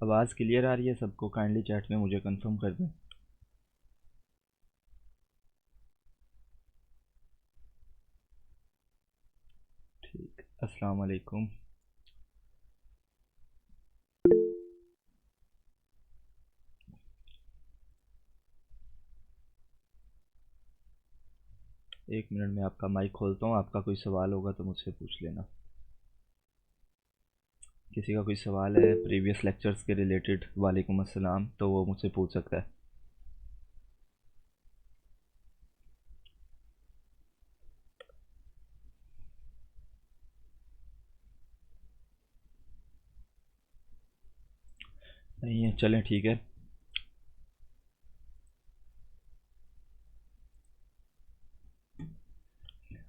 आवाज़ क्लियर आ रही है सबको? काइंडली चैट में मुझे कंफर्म कर दें। ठीक, अस्सलाम वालेकुम। एक मिनट में आपका माइक खोलता हूँ, आपका कोई सवाल होगा तो मुझसे पूछ लेना। किसी का कोई सवाल है प्रीवियस लेक्चर्स के रिलेटेड, वालेकुम अस्सलाम, तो वो मुझसे पूछ सकता है। नहीं है, चलें ठीक है।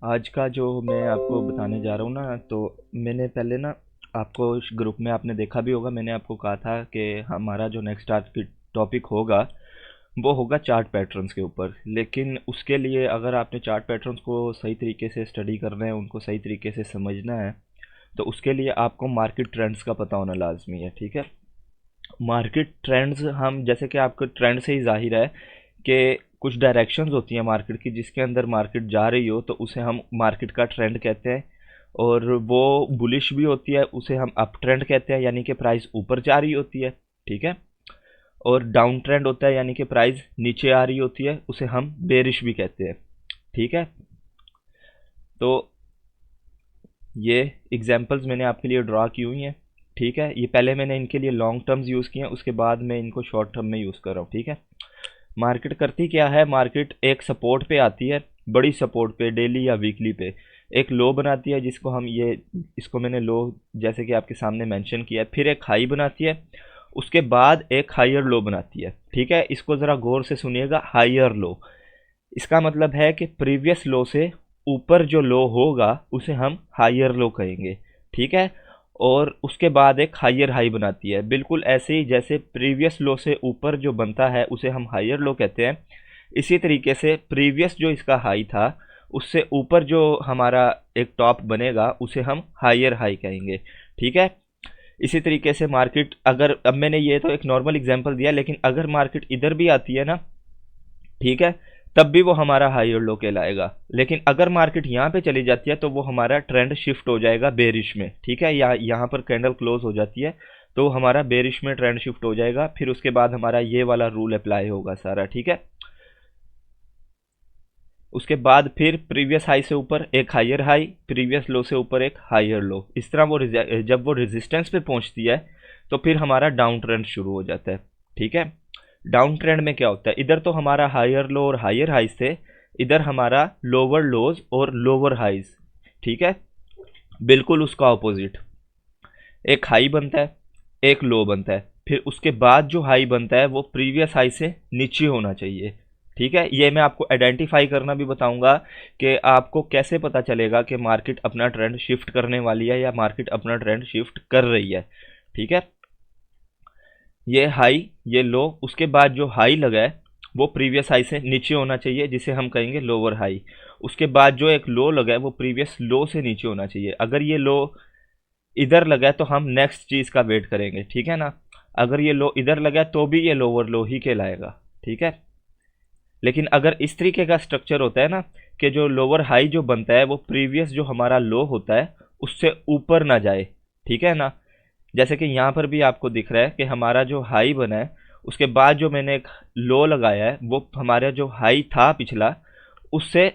आज का जो मैं आपको बताने जा रहा हूँ ना, तो मैंने पहले ना आपको इस ग्रुप में आपने देखा भी होगा, मैंने आपको कहा था कि हमारा जो नेक्स्ट आज की टॉपिक होगा वो होगा चार्ट पैटर्न्स के ऊपर। लेकिन उसके लिए अगर आपने चार्ट पैटर्न्स को सही तरीके से स्टडी करना है, उनको सही तरीके से समझना है, तो उसके लिए आपको मार्केट ट्रेंड्स का पता होना लाजमी है। ठीक है, मार्केट ट्रेंड्स, हम जैसे कि आपको ट्रेंड से ही जाहिर है कि कुछ डायरेक्शंस होती हैं मार्केट की, जिसके अंदर मार्केट जा रही हो तो उसे हम मार्केट का ट्रेंड कहते हैं। और वो बुलिश भी होती है, उसे हम अप ट्रेंड कहते हैं, यानी कि प्राइस ऊपर जा रही होती है। ठीक है, और डाउन ट्रेंड होता है यानी कि प्राइस नीचे आ रही होती है, उसे हम बेरिश भी कहते हैं। ठीक है, तो ये एग्जांपल्स मैंने आपके लिए ड्रा की हुई हैं। ठीक है, ये पहले मैंने इनके लिए लॉन्ग टर्म्स यूज़ किए हैं, उसके बाद मैं इनको शॉर्ट टर्म में यूज़ कर रहा हूँ। ठीक है, मार्केट करती क्या है, मार्केट एक सपोर्ट पे आती है, बड़ी सपोर्ट पे, डेली या वीकली पे एक लो बनाती है, जिसको हम ये, इसको मैंने लो जैसे कि आपके सामने मेंशन किया है। फिर एक हाई बनाती है, उसके बाद एक हायर लो बनाती है। ठीक है, इसको ज़रा गौर से सुनिएगा। हायर लो, इसका मतलब है कि प्रीवियस लो से ऊपर जो लो होगा उसे हम हायर लो कहेंगे। ठीक है, और उसके बाद एक हायर हाई बनाती है, बिल्कुल ऐसे ही जैसे प्रीवियस लो से ऊपर जो बनता है उसे हम हायर लो कहते हैं। इसी तरीके से प्रीवियस जो इसका हाई था उससे ऊपर जो हमारा एक टॉप बनेगा उसे हम हायर हाई कहेंगे। ठीक है, इसी तरीके से मार्केट, अगर अब मैंने ये तो एक नॉर्मल एग्जांपल दिया, लेकिन अगर मार्केट इधर भी आती है ना, ठीक है, तब भी वो हमारा हाई और लो कहलाएगा। लेकिन अगर मार्केट यहाँ पे चली जाती है तो वो हमारा ट्रेंड शिफ्ट हो जाएगा बेरिश में। ठीक है, यहाँ पर कैंडल क्लोज हो जाती है तो हमारा बेरिश में ट्रेंड शिफ्ट हो जाएगा। फिर उसके बाद हमारा ये वाला रूल अप्लाई होगा सारा। ठीक है, उसके बाद फिर प्रीवियस हाई से ऊपर एक हायर हाई, प्रीवियस लो से ऊपर एक हायर लो, इस तरह वो जब वो रेजिस्टेंस पे पहुंचती है तो फिर हमारा डाउन ट्रेंड शुरू हो जाता है। ठीक है, डाउन ट्रेंड में क्या होता है, इधर तो हमारा हायर लो और हायर हाइज थे, इधर हमारा लोअर लोज और लोअर हाइज। ठीक है, बिल्कुल उसका ऑपोजिट, एक हाई बनता है, एक लो बनता है, फिर उसके बाद जो हाई बनता है वो प्रीवियस हाई से नीचे होना चाहिए। ठीक है, ये मैं आपको आइडेंटिफाई करना भी बताऊंगा कि आपको कैसे पता चलेगा कि मार्केट अपना ट्रेंड शिफ्ट करने वाली है या मार्केट अपना ट्रेंड शिफ्ट कर रही है। ठीक है, ये हाई ये लो, उसके बाद जो हाई लगा है वो प्रीवियस हाई से नीचे होना चाहिए, जिसे हम कहेंगे लोअर हाई। उसके बाद जो एक लो लगा है वो प्रीवियस लो से नीचे होना चाहिए। अगर ये लो इधर लगा है तो हम नेक्स्ट चीज़ का वेट करेंगे। ठीक है ना, अगर ये लो इधर लगा है तो भी ये लोअर लो ही कहलाएगा। ठीक है, लेकिन अगर इस तरीके का स्ट्रक्चर होता है ना कि जो लोअर हाई जो बनता है वो प्रीवियस जो हमारा लो होता है उससे ऊपर ना जाए। ठीक है ना, जैसे कि यहाँ पर भी आपको दिख रहा है कि हमारा जो हाई बना है उसके बाद जो मैंने एक लो लगाया है वो हमारा जो हाई था पिछला उससे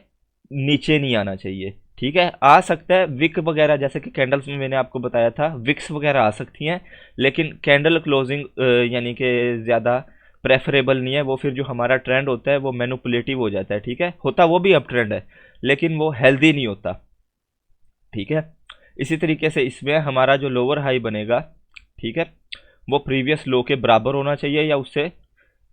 नीचे नहीं आना चाहिए। ठीक है, आ सकता है विक वगैरह, जैसे कि कैंडल्स में मैंने आपको बताया था विक्स वगैरह आ सकती हैं, लेकिन कैंडल क्लोजिंग यानी कि ज़्यादा प्रेफरेबल नहीं है। वो फिर जो हमारा ट्रेंड होता है वो मैनिपुलेटिव हो जाता है। ठीक है, होता वो भी अप ट्रेंड है लेकिन वो हेल्दी नहीं होता। ठीक है, इसी तरीके से इसमें हमारा जो लोअर हाई बनेगा, ठीक है, वो प्रीवियस लो के बराबर होना चाहिए या उससे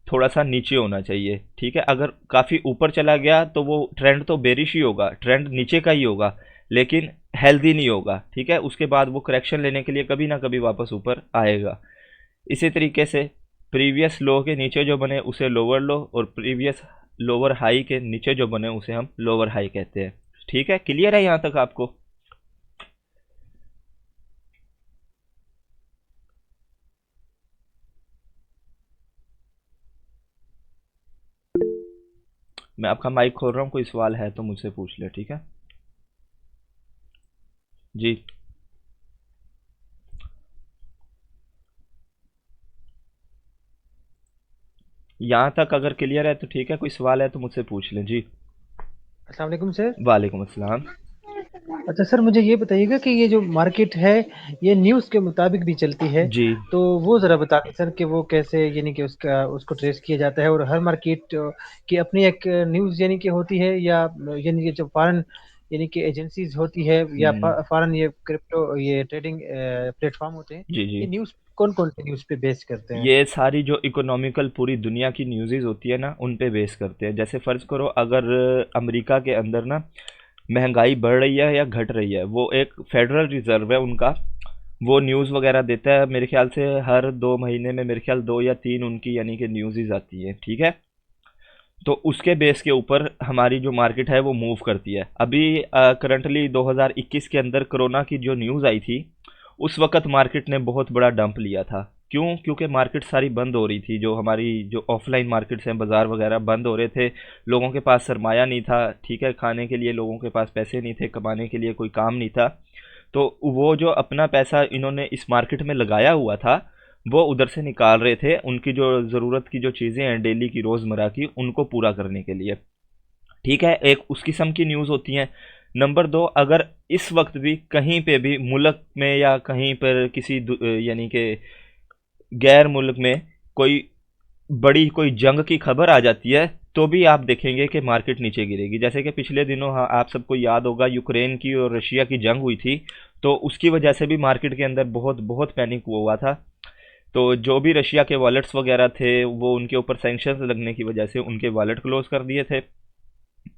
थोड़ा सा नीचे होना चाहिए। ठीक है, अगर काफ़ी ऊपर चला गया तो वो ट्रेंड तो बेरिश ही होगा, ट्रेंड नीचे का ही होगा, लेकिन हेल्दी नहीं होगा। ठीक है, उसके बाद वो करेक्शन लेने के लिए कभी ना कभी वापस ऊपर आएगा। इसी तरीके से प्रीवियस लो के नीचे जो बने उसे लोअर लो, और प्रीवियस लोअर हाई के नीचे जो बने उसे हम लोअर हाई कहते हैं। ठीक है, क्लियर है यहाँ तक आपको? मैं आपका माइक खोल रहा हूँ, कोई सवाल है तो मुझसे पूछ ले, ठीक है जी। यहाँ तक अगर क्लियर है तो ठीक है, कोई सवाल है तो मुझसे पूछ लें जी। अस्सलाम वालेकुम सर। वालेकुम अस्सलाम। अच्छा सर, मुझे ये बताइएगा कि ये जो मार्केट है, ये न्यूज़ के मुताबिक भी चलती है, जी तो वो ज़रा बता दें सर कि वो कैसे, यानी कि उसका उसको ट्रेस किया जाता है, और हर मार्केट की अपनी एक न्यूज़ यानी कि होती है, या यानी कि जो फॉरेन यानी कि एजेंसीज होती है, या फॉरेन ये क्रिप्टो ये ट्रेडिंग प्लेटफॉर्म होते हैं, जी जी। ये न्यूज़ कौन कौन सी न्यूज़ पे बेस करते हैं? ये सारी जो इकोनॉमिकल पूरी दुनिया की न्यूज़ेज़ होती है ना, उन पे बेस करते हैं। जैसे फ़र्ज़ करो अगर अमेरिका के अंदर ना महंगाई बढ़ रही है या घट रही है, वो एक फेडरल रिज़र्व है उनका, वो न्यूज़ वगैरह देता है। मेरे ख्याल से हर 2 महीने में मेरे ख्याल 2 या 3 उनकी यानी कि न्यूज़ेज़ आती हैं, ठीक है। तो उसके बेस के ऊपर हमारी जो मार्केट है वो मूव करती है। अभी करंटली 2021 के अंदर कोरोना की जो न्यूज़ आई थी, उस वक्त मार्केट ने बहुत बड़ा डंप लिया था। क्यों? क्योंकि मार्केट सारी बंद हो रही थी, जो हमारी जो ऑफलाइन मार्केट्स हैं, बाज़ार वगैरह बंद हो रहे थे। लोगों के पास सरमाया नहीं था, ठीक है, खाने के लिए लोगों के पास पैसे नहीं थे, कमाने के लिए कोई काम नहीं था। तो वो जो अपना पैसा इन्होंने इस मार्केट में लगाया हुआ था, वो उधर से निकाल रहे थे उनकी जो ज़रूरत की जो चीज़ें हैं डेली की, रोज़मर्रा की, उनको पूरा करने के लिए, ठीक है। एक उस किस्म की न्यूज़ होती हैं। नंबर दो, अगर इस वक्त भी कहीं पे भी मुल्क में या कहीं पर किसी यानी कि गैर मुल्क में कोई बड़ी कोई जंग की खबर आ जाती है, तो भी आप देखेंगे कि मार्केट नीचे गिरेगी। जैसे कि पिछले दिनों, हाँ, आप सबको याद होगा यूक्रेन की और रशिया की जंग हुई थी, तो उसकी वजह से भी मार्केट के अंदर बहुत बहुत पैनिक हुआ था। तो जो भी रशिया के वॉलेट्स वगैरह थे, वो उनके ऊपर सैंक्शंस लगने की वजह से उनके वॉलेट क्लोज कर दिए थे।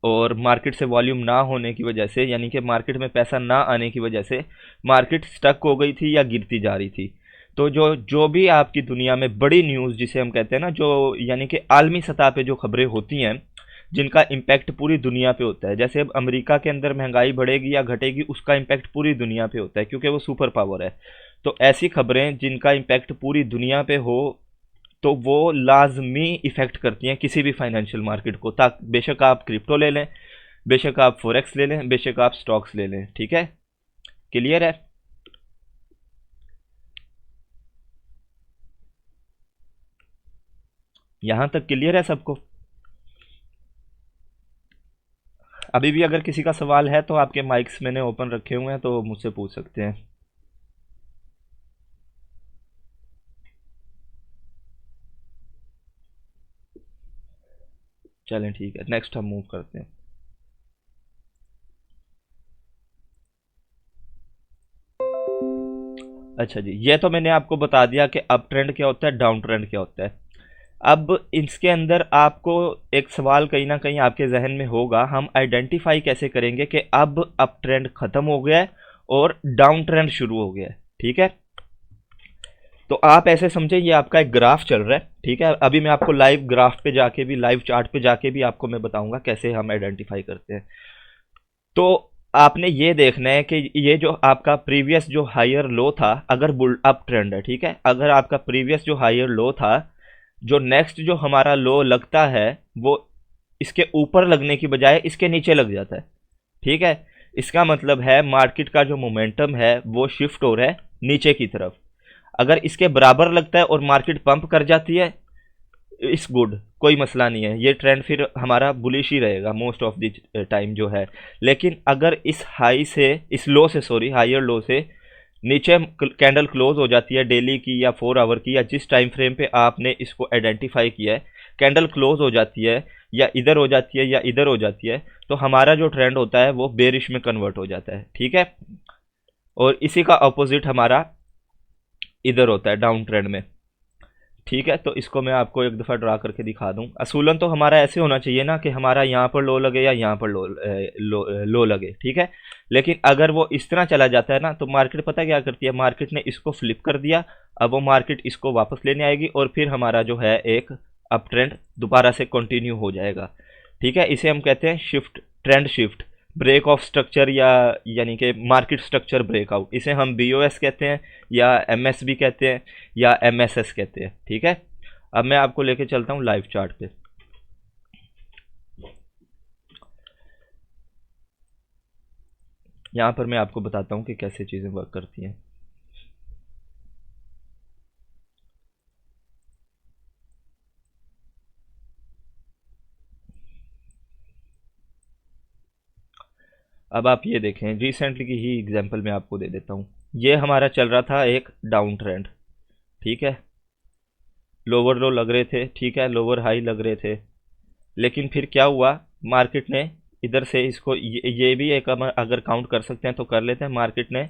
और मार्केट से वॉल्यूम ना होने की वजह से, यानी कि मार्केट में पैसा ना आने की वजह से, मार्केट स्टक हो गई थी या गिरती जा रही थी। तो जो जो भी आपकी दुनिया में बड़ी न्यूज़ जिसे हम कहते हैं ना, जो यानी कि आलमी सतह पे जो खबरें होती हैं, जिनका इम्पैक्ट पूरी दुनिया पे होता है। जैसे अब अमेरिका के अंदर महंगाई बढ़ेगी या घटेगी, उसका इम्पैक्ट पूरी दुनिया पे होता है, क्योंकि वो सुपर पावर है। तो ऐसी खबरें जिनका इम्पैक्ट पूरी दुनिया पे हो, तो वो लाजमी इफ़ेक्ट करती हैं किसी भी फाइनेंशियल मार्केट को। ताक बेशक आप क्रिप्टो ले लें, बेशक आप फॉरेक्स ले लें, बेशक आप स्टॉक्स ले लें, ठीक है। क्लियर है? यहाँ तक क्लियर है सबको? अभी भी अगर किसी का सवाल है तो आपके माइक्स मैंने ओपन रखे हुए हैं, तो मुझसे पूछ सकते हैं। चलें ठीक है, नेक्स्ट हम मूव करते हैं। अच्छा जी, ये तो मैंने आपको बता दिया कि अप ट्रेंड क्या होता है, डाउन ट्रेंड क्या होता है। अब इसके अंदर आपको एक सवाल कहीं ना कहीं आपके जहन में होगा, हम आइडेंटिफाई कैसे करेंगे कि अब अप ट्रेंड खत्म हो गया है और डाउन ट्रेंड शुरू हो गया है, ठीक है। तो आप ऐसे समझे, ये आपका एक ग्राफ चल रहा है, ठीक है। अभी मैं आपको लाइव ग्राफ पे जाके भी, लाइव चार्ट पे जाके भी आपको मैं बताऊंगा कैसे हम आइडेंटिफाई करते हैं। तो आपने ये देखना है कि ये जो आपका प्रीवियस जो हायर लो था, अगर बुल अप ट्रेंड है, ठीक है, अगर आपका प्रीवियस जो हायर लो था, जो नेक्स्ट जो हमारा लो लगता है, वो इसके ऊपर लगने की बजाय इसके नीचे लग जाता है, ठीक है। इसका मतलब है मार्केट का जो मोमेंटम है वो शिफ्ट हो रहा है नीचे की तरफ। अगर इसके बराबर लगता है और मार्केट पंप कर जाती है, इट्स गुड, कोई मसला नहीं है, ये ट्रेंड फिर हमारा बुलिश ही रहेगा मोस्ट ऑफ द टाइम जो है। लेकिन अगर इस हाई से, इस लो से, सॉरी, हायर लो से नीचे कैंडल क्लोज हो जाती है, डेली की या 4 आवर की, या जिस टाइम फ्रेम पे आपने इसको आइडेंटिफाई किया है, कैंडल क्लोज हो जाती है, या इधर हो जाती है या इधर हो जाती है, तो हमारा जो ट्रेंड होता है वो बेरिश में कन्वर्ट हो जाता है, ठीक है। और इसी का अपोजिट हमारा इधर होता है डाउन ट्रेंड में, ठीक है। तो इसको मैं आपको एक दफ़ा ड्रा करके दिखा दूं। असूलन तो हमारा ऐसे होना चाहिए ना कि हमारा यहाँ पर लो लगे या यहाँ पर लो लगे, ठीक है। लेकिन अगर वो इस तरह चला जाता है ना, तो मार्केट पता क्या करती है, मार्केट ने इसको फ्लिप कर दिया, अब वो मार्केट इसको वापस लेने आएगी और फिर हमारा जो है एक अप ट्रेंड दोबारा से कंटिन्यू हो जाएगा, ठीक है। इसे हम कहते हैं shift, trend shift, break of structure, या यानी कि मार्केट स्ट्रक्चर ब्रेकआउट। इसे हम बीओएस कहते हैं, या एमएसबी कहते हैं, या एमएसएस कहते हैं, ठीक है। अब मैं आपको लेके चलता हूँ लाइव चार्ट पे। यहाँ पर मैं आपको बताता हूँ कि कैसे चीज़ें वर्क करती हैं। अब आप ये देखें, रिसेंटली की ही एग्जांपल मैं आपको दे देता हूँ। ये हमारा चल रहा था एक डाउन ट्रेंड, ठीक है, लोअर लो लग रहे थे, ठीक है, लोअर हाई लग रहे थे, लेकिन फिर क्या हुआ, मार्केट ने इधर से इसको ये भी एक अगर काउंट कर सकते हैं तो कर लेते हैं, मार्केट ने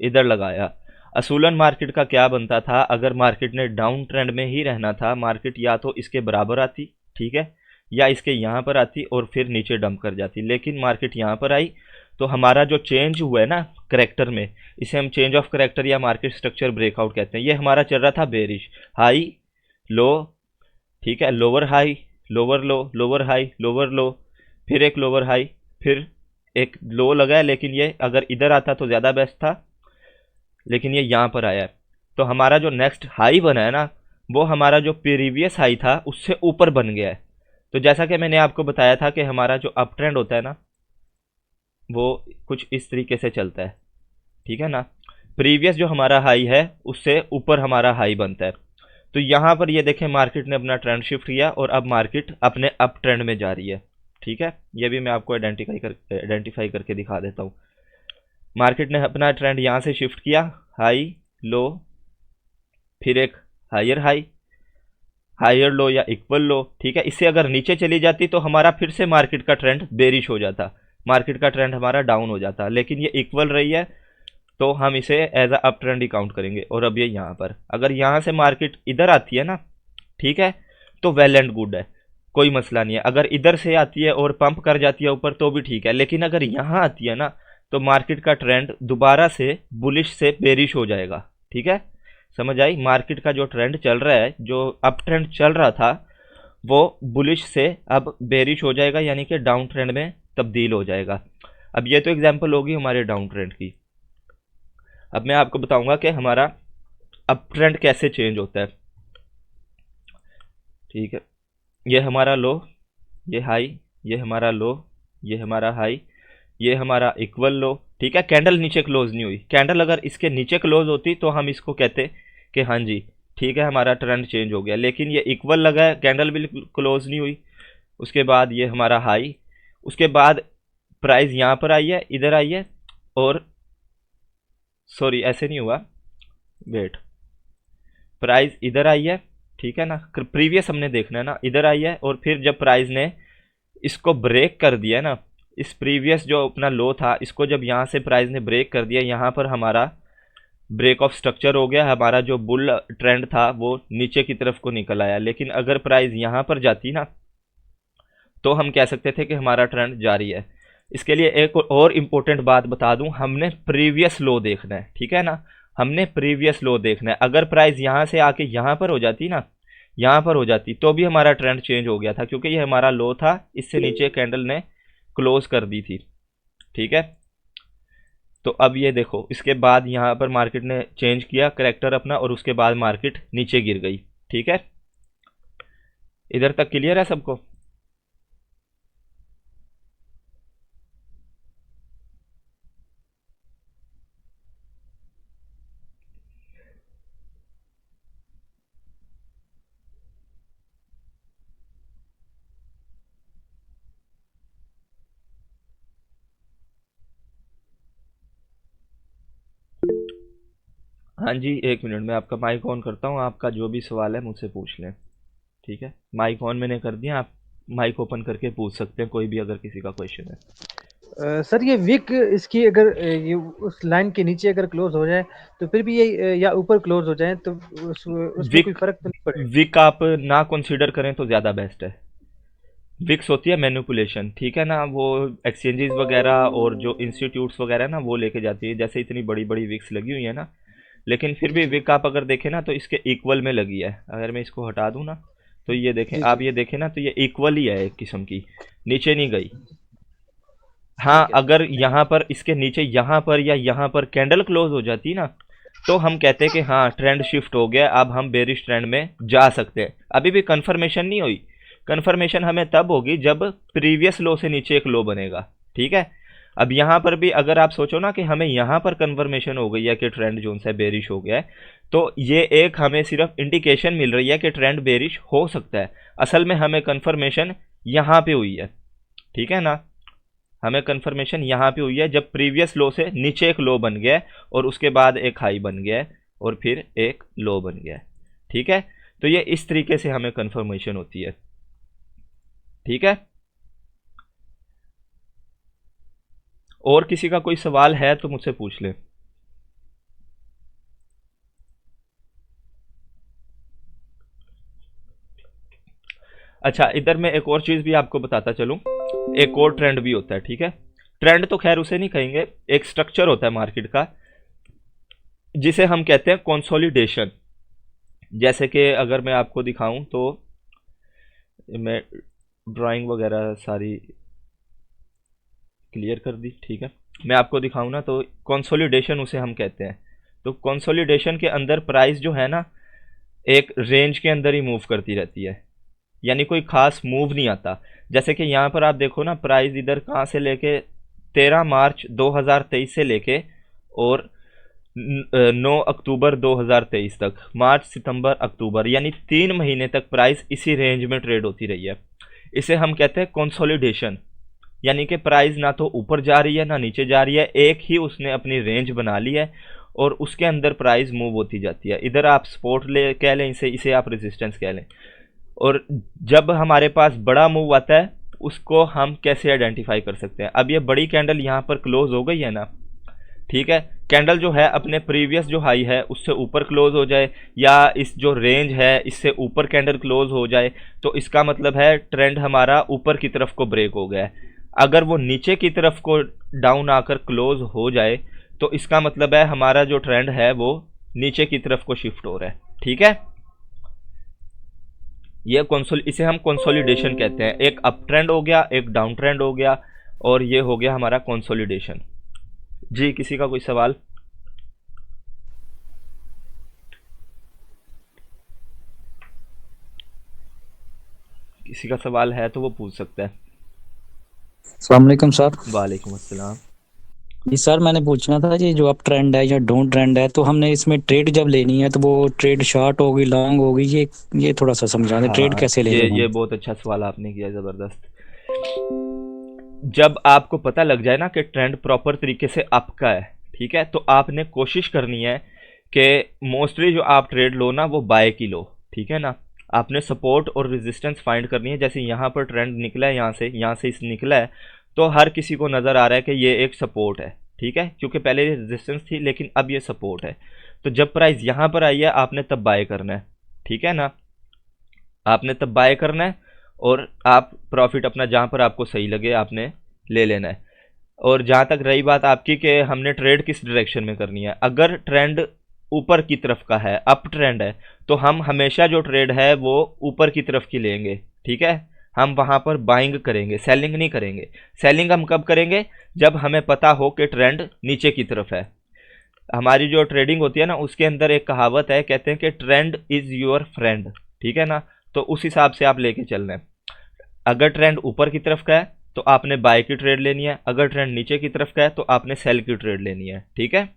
इधर लगाया। असूलन मार्केट का क्या बनता था, अगर मार्केट ने डाउन ट्रेंड में ही रहना था, मार्केट या तो इसके बराबर आती, ठीक है, या इसके यहाँ पर आती और फिर नीचे डंप कर जाती, लेकिन मार्केट यहाँ पर आई। तो हमारा जो चेंज हुआ है ना करेक्टर में, इसे हम चेंज ऑफ करेक्टर या मार्केट स्ट्रक्चर ब्रेकआउट कहते हैं। ये हमारा चल रहा था बेरिश, हाई लो, ठीक है, लोअर हाई लोअर लो, लोअर हाई लोअर लो, फिर एक लोअर हाई, फिर एक लो लगा है, लेकिन ये अगर इधर आता तो ज़्यादा बेस्ट था, लेकिन ये यहाँ पर आया है। तो हमारा जो नेक्स्ट हाई बना है ना, वो हमारा जो प्रीवियस हाई था उससे ऊपर बन गया है। तो जैसा कि मैंने आपको बताया था कि हमारा जो अप ट्रेंड होता है ना, वो कुछ इस तरीके से चलता है, ठीक है ना। प्रीवियस जो हमारा हाई है उससे ऊपर हमारा हाई बनता है। तो यहाँ पर ये देखें, मार्केट ने अपना ट्रेंड शिफ्ट किया और अब मार्केट अपने अप ट्रेंड में जा रही है, ठीक है। ये भी मैं आपको आइडेंटिफाई करके दिखा देता हूँ। मार्केट ने अपना ट्रेंड यहाँ से शिफ्ट किया, हाई लो, फिर एक हायर हाई, हायर लो या इक्वल लो, ठीक है। इससे अगर नीचे चली जाती तो हमारा फिर से मार्केट का ट्रेंड बेरिश हो जाता, मार्केट का ट्रेंड हमारा डाउन हो जाता, लेकिन ये इक्वल रही है तो हम इसे एज अ अप ट्रेंड ही काउंट करेंगे। और अब ये यहाँ पर अगर यहाँ से मार्केट इधर आती है ना, ठीक है, तो वेल एंड गुड है, कोई मसला नहीं है। अगर इधर से आती है और पंप कर जाती है ऊपर तो भी ठीक है, लेकिन अगर यहाँ आती है ना तो मार्केट का ट्रेंड दोबारा से बुलिश से बेरिश हो जाएगा, ठीक है। समझ आई, मार्केट का जो ट्रेंड चल रहा है, जो अप ट्रेंड चल रहा था, वो बुलिश से अब बेरिश हो जाएगा, यानी कि डाउन ट्रेंड में तब्दील हो जाएगा। अब ये तो एग्जांपल होगी हमारे डाउन ट्रेंड की। अब मैं आपको बताऊंगा कि हमारा अप ट्रेंड कैसे चेंज होता है, ठीक है। ये हमारा लो, ये हाई, ये हमारा लो, ये हमारा हाई, ये हमारा इक्वल लो, ठीक है। कैंडल नीचे क्लोज नहीं हुई, कैंडल अगर इसके नीचे क्लोज होती तो हम इसको कहते कि हाँ जी ठीक है, हमारा ट्रेंड चेंज हो गया, लेकिन ये इक्वल लगा है, कैंडल भी क्लोज नहीं हुई। उसके बाद ये हमारा हाई, उसके बाद प्राइस यहाँ पर आई है, इधर आई है, और सॉरी ऐसे नहीं हुआ, वेट, प्राइस इधर आई है, ठीक है ना, प्रीवियस हमने देखना है ना, इधर आई है, और फिर जब प्राइस ने इसको ब्रेक कर दिया ना, इस प्रीवियस जो अपना लो था, इसको जब यहाँ से प्राइस ने ब्रेक कर दिया, यहाँ पर हमारा ब्रेक ऑफ स्ट्रक्चर हो गया, हमारा जो बुल ट्रेंड था वो नीचे की तरफ को निकल आया। लेकिन अगर प्राइस यहाँ पर जाती ना तो हम कह सकते थे कि हमारा ट्रेंड जारी है। इसके लिए एक और इम्पोर्टेंट बात बता दूं, हमने प्रीवियस लो देखना है, ठीक है ना, हमने प्रीवियस लो देखना है। अगर प्राइस यहाँ से आके यहाँ पर हो जाती ना, यहाँ पर हो जाती, तो भी हमारा ट्रेंड चेंज हो गया था, क्योंकि ये हमारा लो था, इससे नीचे कैंडल ने क्लोज कर दी थी, ठीक है। तो अब ये देखो, इसके बाद यहाँ पर मार्केट ने चेंज किया करेक्टर अपना, और उसके बाद मार्केट नीचे गिर गई, ठीक है। इधर तक क्लियर है सबको? हाँ जी, एक मिनट में आपका माइक ऑन करता हूँ, आपका जो भी सवाल है मुझसे पूछ लें, ठीक है। माइक ऑन मैंने कर दिया, आप माइक ओपन करके पूछ सकते हैं कोई भी अगर किसी का क्वेश्चन है। सर ये विक इसकी अगर ये उस लाइन के नीचे अगर क्लोज हो जाए तो फिर भी ये या ऊपर क्लोज हो जाए तो उसमें कोई विक फर्क तो नहीं पड़ेगा? विक आप ना कंसीडर करें तो ज़्यादा बेस्ट है। विक्स होती है मैनिपुलेशन, ठीक है ना, वो एक्सचेंजेस वगैरह और जो इंस्टीट्यूट्स वगैरह ना वो लेके जाती है, जैसे इतनी बड़ी बड़ी विक्स लगी हुई है ना, लेकिन फिर भी विक आप अगर देखें ना तो इसके इक्वल में लगी है। अगर मैं इसको हटा दूं ना तो ये देखें, जी, आप जी। ये देखें ना तो ये इक्वल ही है एक किस्म की, नीचे नहीं गई। हाँ, ठीक है, अगर यहाँ पर इसके नीचे यहाँ पर या यहाँ पर कैंडल क्लोज हो जाती ना तो हम कहते हैं कि हाँ ट्रेंड शिफ्ट हो गया, अब हम बेरिश ट्रेंड में जा सकते हैं। अभी भी कंफर्मेशन नहीं हुई, कंफर्मेशन हमें तब होगी जब प्रीवियस लो से नीचे एक लो बनेगा, ठीक है। अब यहाँ पर भी अगर आप सोचो ना कि हमें यहाँ पर कन्फर्मेशन हो गई है कि ट्रेंड जोन सा बेरिश हो गया है, तो ये एक हमें सिर्फ इंडिकेशन मिल रही है कि ट्रेंड बेरिश हो सकता है। असल में हमें कन्फर्मेशन यहाँ पे हुई है, ठीक है ना, हमें कन्फर्मेशन यहाँ पे हुई है जब प्रीवियस लो से नीचे एक लो बन गया है और उसके बाद एक हाई बन गया है और फिर एक लो बन गया है, ठीक है। तो ये इस तरीके से हमें कन्फर्मेशन होती है, ठीक है। और किसी का कोई सवाल है तो मुझसे पूछ ले। अच्छा, इधर मैं एक और चीज भी आपको बताता चलूं, एक और ट्रेंड भी होता है, ठीक है। ट्रेंड तो खैर उसे नहीं कहेंगे, एक स्ट्रक्चर होता है मार्केट का जिसे हम कहते हैं कंसोलिडेशन। जैसे कि अगर मैं आपको दिखाऊं तो मैं ड्राइंग वगैरह सारी क्लियर कर दी, ठीक है। मैं आपको दिखाऊं ना तो कंसोलिडेशन उसे हम कहते हैं। तो कंसोलिडेशन के अंदर प्राइस जो है ना एक रेंज के अंदर ही मूव करती रहती है, यानी कोई खास मूव नहीं आता। जैसे कि यहाँ पर आप देखो ना, प्राइस इधर कहाँ से लेके 13 मार्च 2023 से लेके और 9 अक्टूबर 2023 तक, मार्च सितंबर अक्टूबर, यानी 3 महीने तक प्राइस इसी रेंज में ट्रेड होती रही है। इसे हम कहते हैं कंसोलिडेशन, यानी कि प्राइस ना तो ऊपर जा रही है ना नीचे जा रही है, एक ही उसने अपनी रेंज बना ली है और उसके अंदर प्राइस मूव होती जाती है। इधर आप सपोर्ट ले कह लें इसे, इसे आप रेजिस्टेंस कह लें। और जब हमारे पास बड़ा मूव आता है उसको हम कैसे आइडेंटिफाई कर सकते हैं। अब ये बड़ी कैंडल यहाँ पर क्लोज हो गई है ना, ठीक है। कैंडल जो है अपने प्रीवियस जो हाई है उससे ऊपर क्लोज हो जाए या इस जो रेंज है इससे ऊपर कैंडल क्लोज हो जाए तो इसका मतलब है ट्रेंड हमारा ऊपर की तरफ को ब्रेक हो गया है। अगर वो नीचे की तरफ को डाउन आकर क्लोज हो जाए तो इसका मतलब है हमारा जो ट्रेंड है वो नीचे की तरफ को शिफ्ट हो रहा है, ठीक है। ये इसे हम कंसोलिडेशन कहते हैं। एक अप ट्रेंड हो गया, एक डाउन ट्रेंड हो गया और ये हो गया हमारा कंसोलिडेशन। जी, किसी का कोई सवाल? किसी का सवाल है तो वो पूछ सकता है। अस्सलाम वालेकुम सर। वालेकुम अस्सलाम। जी सर, मैंने पूछना था जी, जो अप ट्रेंड है या डाउन ट्रेंड है तो हमने इसमें ट्रेड जब लेनी है तो वो ट्रेड शॉर्ट होगी लॉन्ग होगी, ये थोड़ा सा समझा दें, ट्रेड हाँ, कैसे लेंगे ये हम। बहुत अच्छा सवाल आपने किया, ज़बरदस्त। जब आपको पता लग जाए ना कि ट्रेंड प्रॉपर तरीके से अप का है, ठीक है, तो आपने कोशिश करनी है कि मोस्टली जो आप ट्रेड लो ना वो बाय की लो, ठीक है ना। आपने सपोर्ट और रेजिस्टेंस फाइंड करनी है। जैसे यहाँ पर ट्रेंड निकला है, यहाँ से इस निकला है तो हर किसी को नज़र आ रहा है कि ये एक सपोर्ट है, ठीक है, क्योंकि पहले ये रेजिस्टेंस थी लेकिन अब ये सपोर्ट है। तो जब प्राइस यहाँ पर आई है आपने तब बाय करना है, ठीक है ना, आपने तब बाय करना है और आप प्रॉफिट अपना जहाँ पर आपको सही लगे आपने ले लेना है। और जहाँ तक रही बात आपकी कि हमने ट्रेड किस डायरेक्शन में करनी है, अगर ट्रेंड ऊपर की तरफ का है, अप ट्रेंड है, तो हम हमेशा जो ट्रेड है वो ऊपर की तरफ की लेंगे, ठीक है। हम वहाँ पर बाइंग करेंगे, सेलिंग नहीं करेंगे। सेलिंग हम कब करेंगे? जब हमें पता हो कि ट्रेंड नीचे की तरफ है। हमारी जो ट्रेडिंग होती है ना उसके अंदर एक कहावत है, कहते हैं कि ट्रेंड इज़ योर फ्रेंड, ठीक है ना। तो उस हिसाब से आप लेके चलना है। अगर ट्रेंड ऊपर की तरफ का है तो आपने बाय की ट्रेड लेनी है, अगर ट्रेंड नीचे की तरफ का है तो आपने सेल की ट्रेड लेनी है, ठीक है।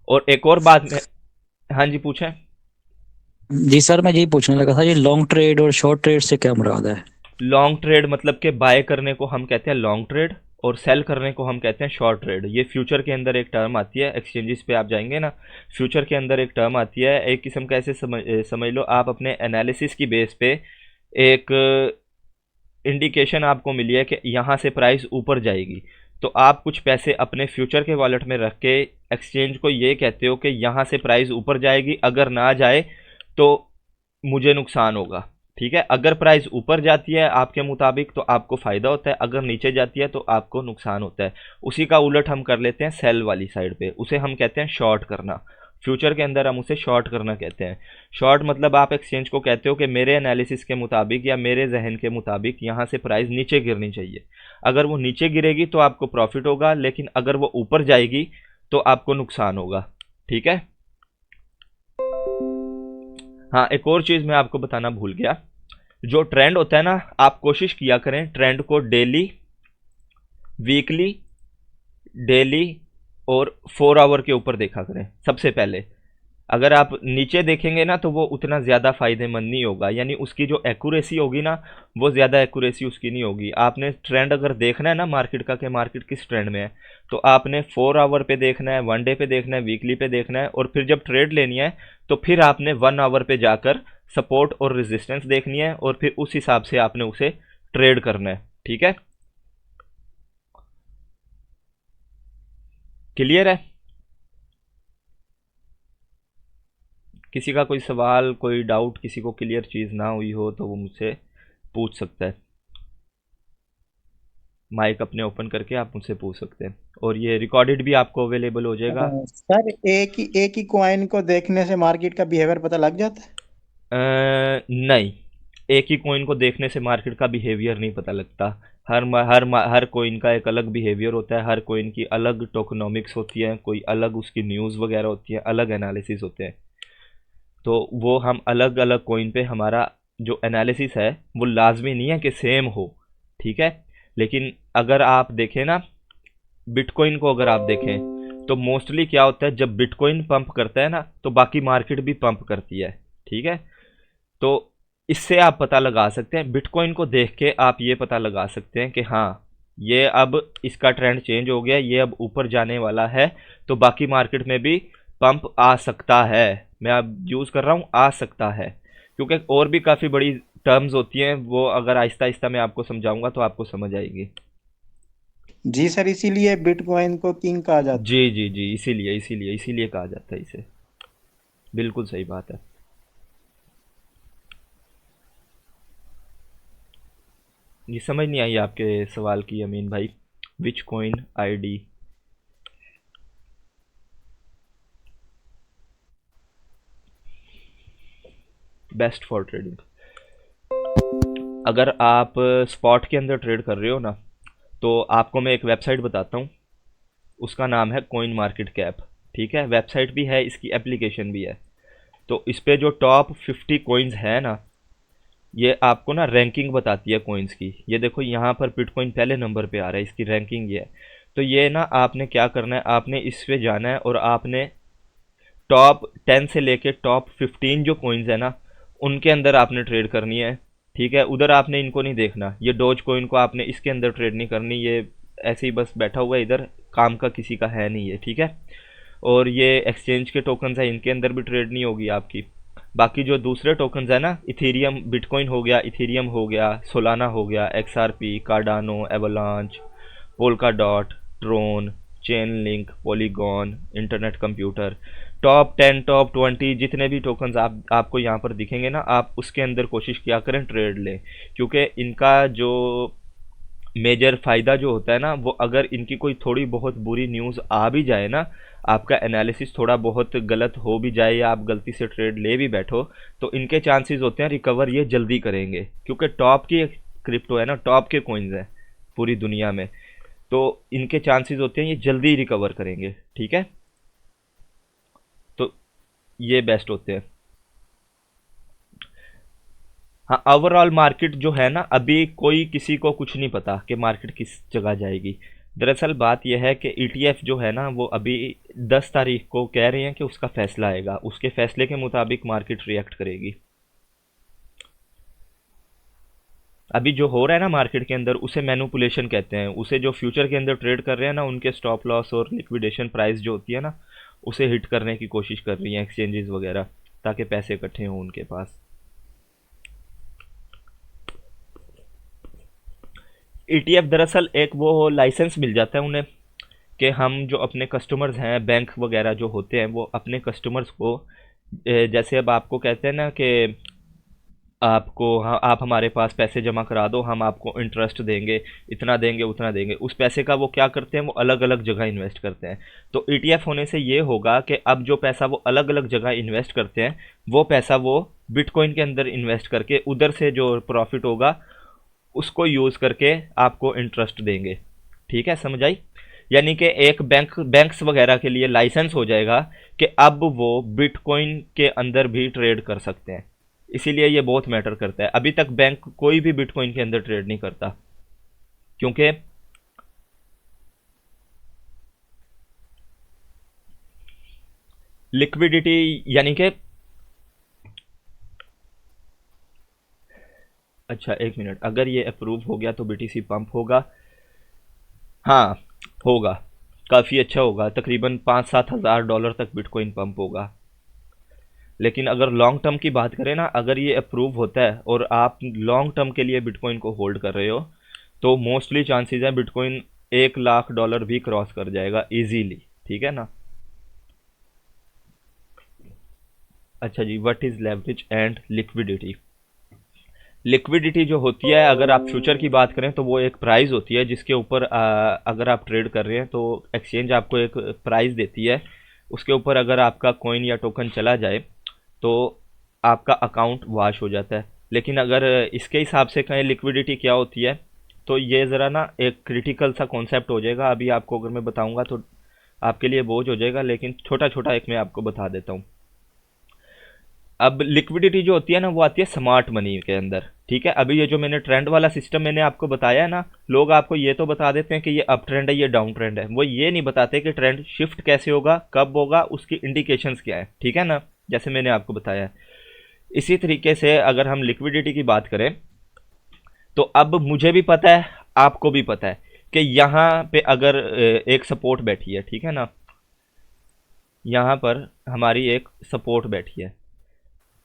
और एक और बात में, हाँ जी पूछें। जी सर, मैं यही पूछने लगा था, ये लॉन्ग ट्रेड और शॉर्ट ट्रेड से क्या मुराद है। लॉन्ग ट्रेड मतलब कि बाय करने को हम कहते हैं लॉन्ग ट्रेड और सेल करने को हम कहते हैं शॉर्ट ट्रेड। ये फ्यूचर के अंदर एक टर्म आती है, एक्सचेंजेस पे आप जाएंगे ना, फ्यूचर के अंदर एक टर्म आती है, एक किस्म का ऐसे समझ लो आप अपने एनालिसिस की बेस पे एक इंडिकेशन आपको मिली है कि यहाँ से प्राइस ऊपर जाएगी, तो आप कुछ पैसे अपने फ्यूचर के वॉलेट में रख के एक्सचेंज को ये कहते हो कि यहाँ से प्राइस ऊपर जाएगी, अगर ना जाए तो मुझे नुकसान होगा, ठीक है। अगर प्राइस ऊपर जाती है आपके मुताबिक तो आपको फ़ायदा होता है, अगर नीचे जाती है तो आपको नुकसान होता है। उसी का उलट हम कर लेते हैं सेल वाली साइड पे, उसे हम कहते हैं शॉर्ट करना। फ्यूचर के अंदर हम उसे शॉर्ट करना कहते हैं। शॉर्ट मतलब आप एक्सचेंज को कहते हो कि मेरे एनालिसिस के मुताबिक या मेरे जहन के मुताबिक यहाँ से प्राइस नीचे गिरनी चाहिए। अगर वो नीचे गिरेगी तो आपको प्रॉफिट होगा, लेकिन अगर वो ऊपर जाएगी तो आपको नुकसान होगा, ठीक है। हाँ, एक और चीज़ मैं आपको बताना भूल गया जो ट्रेंड होता है ना, आप कोशिश किया करें ट्रेंड को डेली, वीकली, डेली और 4 आवर के ऊपर देखा करें सबसे पहले। अगर आप नीचे देखेंगे ना तो वो उतना ज़्यादा फायदेमंद नहीं होगा, यानी उसकी जो एक्यूरेसी होगी ना वो ज़्यादा एक्यूरेसी उसकी नहीं होगी। आपने ट्रेंड अगर देखना है ना मार्केट का कि मार्केट किस ट्रेंड में है, तो आपने 4 आवर पे देखना है, 1 डे पे देखना है, वीकली पे देखना है, और फिर जब ट्रेड लेनी है तो फिर आपने 1 आवर पे जाकर सपोर्ट और रेजिस्टेंस देखनी है, और फिर उस हिसाब से आपने उसे ट्रेड करना है। ठीक है, क्लियर है? किसी का कोई सवाल, कोई डाउट, किसी को क्लियर चीज़ ना हुई हो तो वो मुझसे पूछ सकता है। माइक अपने ओपन करके आप मुझसे पूछ सकते हैं, और ये रिकॉर्डेड भी आपको अवेलेबल हो जाएगा। सर एक ही कॉइन को देखने से मार्केट का बिहेवियर पता लग जाता है? नहीं, एक ही कॉइन को देखने से मार्केट का बिहेवियर नहीं पता लगता। हर कॉइन का एक अलग बिहेवियर होता है, हर कॉइन की अलग टोकनॉमिक्स होती है, कोई अलग उसकी न्यूज़ वगैरह होती है, अलग एनालिसिस होते हैं। तो वो हम अलग अलग कॉइन पे हमारा जो एनालिसिस है वो लाजमी नहीं है कि सेम हो। ठीक है, लेकिन अगर आप देखें ना बिटकॉइन को, अगर आप देखें तो मोस्टली क्या होता है, जब बिटकॉइन पंप करता है ना तो बाकी मार्केट भी पंप करती है। ठीक है, तो इससे आप पता लगा सकते हैं, बिटकॉइन को देख के आप ये पता लगा सकते हैं कि हाँ ये अब इसका ट्रेंड चेंज हो गया, ये अब ऊपर जाने वाला है, तो बाकी मार्केट में भी पंप आ सकता है। मैं अब यूज़ कर रहा हूँ आ सकता है, क्योंकि और भी काफ़ी बड़ी टर्म्स होती हैं, वो अगर आहिस्ता आहिस्ता मैं आपको समझाऊंगा तो आपको समझ आएगी। जी सर, इसीलिए बिटकॉइन को किंग कहा जाता जी जी जी, इसीलिए इसीलिए इसीलिए कहा जाता है इसे। बिल्कुल सही बात है। ये समझ नहीं आई आपके सवाल की अमीन भाई, which coin ID? Best for trading. अगर आप स्पॉट के अंदर ट्रेड कर रहे हो ना, तो आपको मैं एक वेबसाइट बताता हूँ, उसका नाम है कॉइन मार्केट कैप। ठीक है, वेबसाइट भी है, इसकी एप्लीकेशन भी है। तो इस पे जो टॉप 50 कॉइन्स है ना, ये आपको ना रैंकिंग बताती है कॉइन्स की। ये देखो यहाँ पर बिटकॉइन पहले नंबर पे आ रहा है, इसकी रैंकिंग ये है। तो ये ना आपने क्या करना है, आपने इस पे जाना है और आपने टॉप 10 से लेके टॉप 15 जो कॉइन्स है ना उनके अंदर आपने ट्रेड करनी है। ठीक है, उधर आपने इनको नहीं देखना, ये डोज कॉइन को आपने इसके अंदर ट्रेड नहीं करनी, ये ऐसे ही बस बैठा हुआ है इधर, काम का किसी का है नहीं है। ठीक है, और ये एक्सचेंज के टोकन्स है, इनके अंदर भी ट्रेड नहीं होगी आपकी। बाकी जो दूसरे टोकन्स है ना, इथेरियम, बिटकॉइन हो गया, इथेरियम हो गया, सोलाना हो गया, XRP, Cardano, Avalanche, Polkadot, Tron, Chainlink, Polygon, Internet Computer, top 10 top 20 जितने भी टोकन्स आपको यहाँ पर दिखेंगे ना, आप उसके अंदर कोशिश किया करें ट्रेड लें, क्योंकि इनका जो मेजर फ़ायदा जो होता है ना, वो अगर इनकी कोई थोड़ी बहुत बुरी न्यूज़ आ भी जाए ना, आपका एनालिसिस थोड़ा बहुत गलत हो भी जाए या आप गलती से ट्रेड ले भी बैठो, तो इनके चांसेस होते हैं रिकवर ये जल्दी करेंगे, क्योंकि टॉप की क्रिप्टो है ना, टॉप के कॉइन्स हैं पूरी दुनिया में, तो इनके चांसेस होते हैं ये जल्दी रिकवर करेंगे। ठीक है, तो ये बेस्ट होते हैं। हाँ, ओवरऑल मार्केट जो है ना, अभी कोई किसी को कुछ नहीं पता कि मार्केट किस जगह जाएगी। दरअसल बात यह है कि ईटीएफ जो है ना, वो अभी 10 तारीख को कह रहे हैं कि उसका फैसला आएगा, उसके फैसले के मुताबिक मार्केट रिएक्ट करेगी। अभी जो हो रहा है ना मार्केट के अंदर, उसे मैनिपुलेशन कहते हैं, उसे जो फ्यूचर के अंदर ट्रेड कर रहे हैं ना, उनके स्टॉप लॉस और लिक्विडेशन प्राइस जो होती है ना, उसे हिट करने की कोशिश कर रही हैं एक्सचेंजेस वगैरह, ताकि पैसे इकट्ठे हों उनके पास। ईटीएफ दरअसल एक वो लाइसेंस मिल जाता है उन्हें कि हम जो अपने कस्टमर्स हैं, बैंक वगैरह जो होते हैं, वो अपने कस्टमर्स को जैसे अब आपको कहते हैं ना कि आपको, हाँ आप हमारे पास पैसे जमा करा दो, हम आपको इंटरेस्ट देंगे, इतना देंगे उतना देंगे, उस पैसे का वो क्या करते हैं, वो अलग अलग जगह इन्वेस्ट करते हैं। तो ईटीएफ होने से ये होगा कि अब जो पैसा वो अलग अलग जगह इन्वेस्ट करते हैं, वो पैसा वो बिटकॉइन के अंदर इन्वेस्ट करके उधर से जो प्रॉफिट होगा उसको यूज़ करके आपको इंटरेस्ट देंगे। ठीक है, समझ आई? यानी कि एक बैंक्स वगैरह के लिए लाइसेंस हो जाएगा कि अब वो बिटकॉइन के अंदर भी ट्रेड कर सकते हैं। इसीलिए ये बहुत मैटर करता है। अभी तक बैंक कोई भी बिटकॉइन के अंदर ट्रेड नहीं करता, क्योंकि लिक्विडिटी यानी कि, अच्छा एक मिनट, अगर ये अप्रूव हो गया तो बीटीसी पंप होगा। हाँ होगा, काफ़ी अच्छा होगा, तकरीबन 5-7 हज़ार डॉलर तक बिटकॉइन पंप होगा। लेकिन अगर लॉन्ग टर्म की बात करें ना, अगर ये अप्रूव होता है और आप लॉन्ग टर्म के लिए बिटकॉइन को होल्ड कर रहे हो, तो मोस्टली चांसेस है बिटकॉइन $1 लाख भी क्रॉस कर जाएगा इजीली, ठीक है ना। अच्छा जी, what is leverage and liquidity. Liquidity जो होती है, अगर आप फ्यूचर की बात करें तो वो एक प्राइस होती है जिसके ऊपर अगर आप ट्रेड कर रहे हैं तो एक्सचेंज आपको एक प्राइस देती है, उसके ऊपर अगर आपका कॉइन या टोकन चला जाए तो आपका अकाउंट वॉश हो जाता है। लेकिन अगर इसके हिसाब से कहें लिक्विडिटी क्या होती है, तो ये ज़रा ना एक क्रिटिकल सा कॉन्सेप्ट हो जाएगा। अभी आपको अगर मैं बताऊंगा तो आपके लिए बोझ हो जाएगा, लेकिन छोटा छोटा एक मैं आपको बता देता हूँ। अब लिक्विडिटी जो होती है ना, वो आती है स्मार्ट मनी के अंदर, ठीक है। अभी ये जो मैंने ट्रेंड वाला सिस्टम मैंने आपको बताया है ना, लोग आपको ये तो बता देते हैं कि ये अप ट्रेंड है, ये डाउन ट्रेंड है, वो ये नहीं बताते कि ट्रेंड शिफ्ट कैसे होगा, कब होगा, उसकी इंडिकेशंस क्या है, ठीक है ना, जैसे मैंने आपको बताया है। इसी तरीके से अगर हम लिक्विडिटी की बात करें तो अब मुझे भी पता है, आपको भी पता है कि यहाँ पे अगर एक सपोर्ट बैठी है, ठीक है ना, यहाँ पर हमारी एक सपोर्ट बैठी है,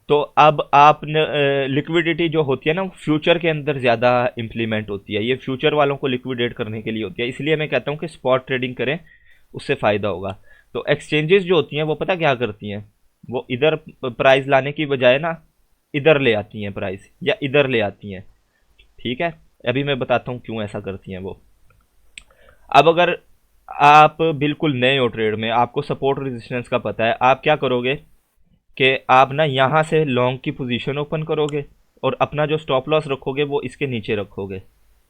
तो अब आप लिक्विडिटी जो होती है ना, फ्यूचर के अंदर ज़्यादा इम्प्लीमेंट होती है, ये फ्यूचर वालों को लिक्विडेट करने के लिए होती है। इसलिए मैं कहता हूँ कि स्पॉट ट्रेडिंग करें, उससे फ़ायदा होगा। तो एक्सचेंजेस जो होती हैं वो पता क्या करती हैं, वो इधर प्राइस लाने की बजाय ना इधर ले आती हैं प्राइस, या इधर ले आती हैं, ठीक है। अभी मैं बताता हूँ क्यों ऐसा करती हैं वो। अब अगर आप बिल्कुल नए हो ट्रेड में, आपको सपोर्ट रेजिस्टेंस का पता है, आप क्या करोगे कि आप ना यहाँ से लॉन्ग की पोजीशन ओपन करोगे और अपना जो स्टॉप लॉस रखोगे वो इसके नीचे रखोगे,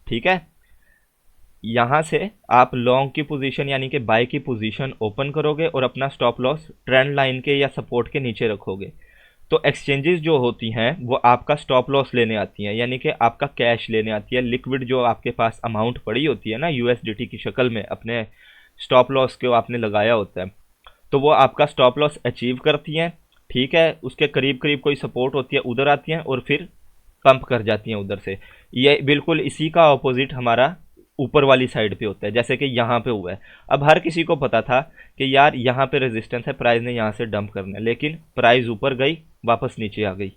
ठीक है। यहाँ से आप लॉन्ग की पोजीशन यानी कि बाय की पोजीशन ओपन करोगे और अपना स्टॉप लॉस ट्रेंड लाइन के या सपोर्ट के नीचे रखोगे। तो एक्सचेंजेस जो होती हैं वो आपका स्टॉप लॉस लेने आती हैं, यानी कि आपका कैश लेने आती है, लिक्विड जो आपके पास अमाउंट पड़ी होती है ना यूएसडीटी की शक्ल में, अपने स्टॉप लॉस को आपने लगाया होता है, तो वो आपका स्टॉप लॉस अचीव करती हैं, ठीक है। उसके करीब करीब कोई सपोर्ट होती है, उधर आती हैं और फिर पंप कर जाती हैं उधर से। ये बिल्कुल इसी का ऑपोजिट हमारा ऊपर वाली साइड पे होता है, जैसे कि यहाँ पे हुआ है। अब हर किसी को पता था कि यार यहाँ पे रेजिस्टेंस है, प्राइस ने यहाँ से डंप करना है, लेकिन प्राइस ऊपर गई, वापस नीचे आ गई।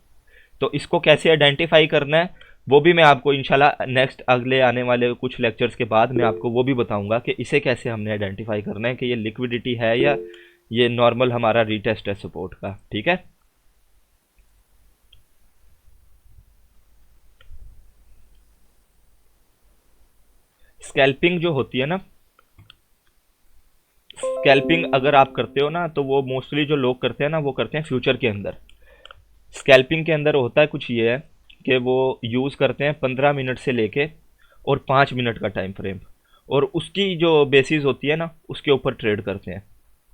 तो इसको कैसे आइडेंटिफाई करना है वो भी मैं आपको इंशाल्लाह नेक्स्ट अगले आने वाले कुछ लेक्चर्स के बाद मैं आपको वो भी बताऊंगा कि इसे कैसे हमने आइडेंटिफाई करना है कि ये लिक्विडिटी है या ये नॉर्मल हमारा रीटेस्ट है सपोर्ट का, ठीक है। स्कैल्पिंग जो होती है ना, स्कैल्पिंग अगर आप करते हो ना, तो वो मोस्टली जो लोग करते हैं ना वो करते हैं फ्यूचर के अंदर। स्कैल्पिंग के अंदर होता है कुछ ये है कि वो यूज़ करते हैं 15 मिनट से लेके और 5 मिनट का टाइम फ्रेम, और उसकी जो बेसिस होती है ना उसके ऊपर ट्रेड करते हैं,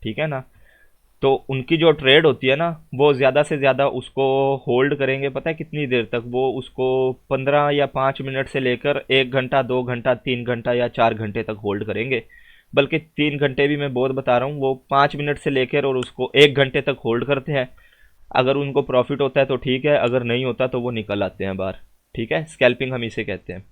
ठीक है ना। तो उनकी जो ट्रेड होती है ना वो ज़्यादा से ज़्यादा उसको होल्ड करेंगे, पता है कितनी देर तक, वो उसको 15 या 5 मिनट से लेकर 1 घंटा, 2 घंटा, 3 घंटा या 4 घंटे तक होल्ड करेंगे। बल्कि 3 घंटे भी मैं बहुत बता रहा हूँ, वो 5 मिनट से लेकर और उसको 1 घंटे तक होल्ड करते हैं। अगर उनको प्रॉफिट होता है तो ठीक है, अगर नहीं होता तो वो निकल आते हैं बाहर, ठीक है। स्कैल्पिंग हम इसे कहते हैं।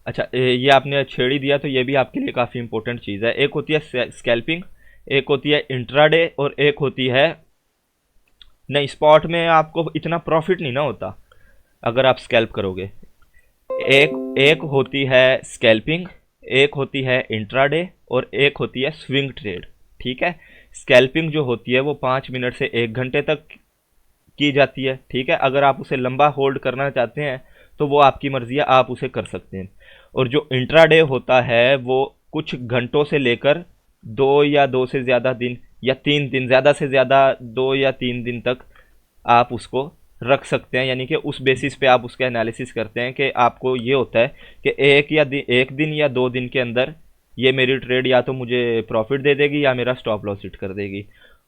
अच्छा ये आपने छेड़ी दिया तो ये भी आपके लिए काफ़ी इंपॉर्टेंट चीज़ है। एक होती है स्कैल्पिंग, एक होती है इंट्राडे, और एक होती है नहीं, स्पॉट में आपको इतना प्रॉफिट नहीं ना होता अगर आप स्कैल्प करोगे। एक एक होती है स्कैल्पिंग, एक होती है इंट्राडे, और एक होती है स्विंग ट्रेड, ठीक है। स्कैल्पिंग जो होती है वो 5 मिनट से 1 घंटे तक की जाती है, ठीक है। अगर आप उसे लंबा होल्ड करना चाहते हैं तो वो आपकी मर्जी है, आप उसे कर सकते हैं। और जो इंट्राडे होता है वो कुछ घंटों से लेकर 2 या 2 से ज़्यादा दिन या 3 दिन, ज़्यादा से ज़्यादा 2 या 3 दिन तक आप उसको रख सकते हैं। यानी कि उस बेसिस पे आप उसका एनालिसिस करते हैं कि आपको ये होता है कि एक दिन या 2 दिन के अंदर ये मेरी ट्रेड या तो मुझे प्रॉफिट दे देगी या मेरा स्टॉप लॉस हिट कर देगी।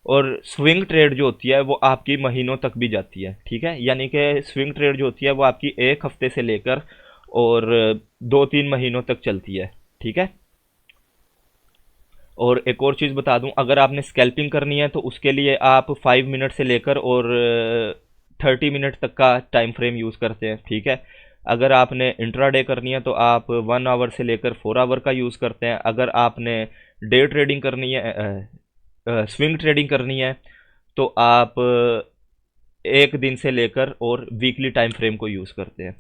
और स्विंग ट्रेड जो होती है वो आपकी महीनों तक भी जाती है, ठीक है। यानी कि स्विंग ट्रेड जो होती है वो आपकी एक हफ्ते से लेकर और 2-3 महीनों तक चलती है, ठीक है। और एक और चीज़ बता दूं, अगर आपने स्कैल्पिंग करनी है तो उसके लिए आप 5 मिनट से लेकर और 30 मिनट तक का टाइम फ्रेम यूज़ करते हैं, ठीक है। अगर आपने इंट्राडे करनी है तो आप 1 आवर से लेकर 4 आवर का यूज़ करते हैं। अगर आपने डे ट्रेडिंग करनी है, स्विंग ट्रेडिंग करनी है, तो आप 1 दिन से लेकर और वीकली टाइम फ्रेम को यूज़ करते हैं,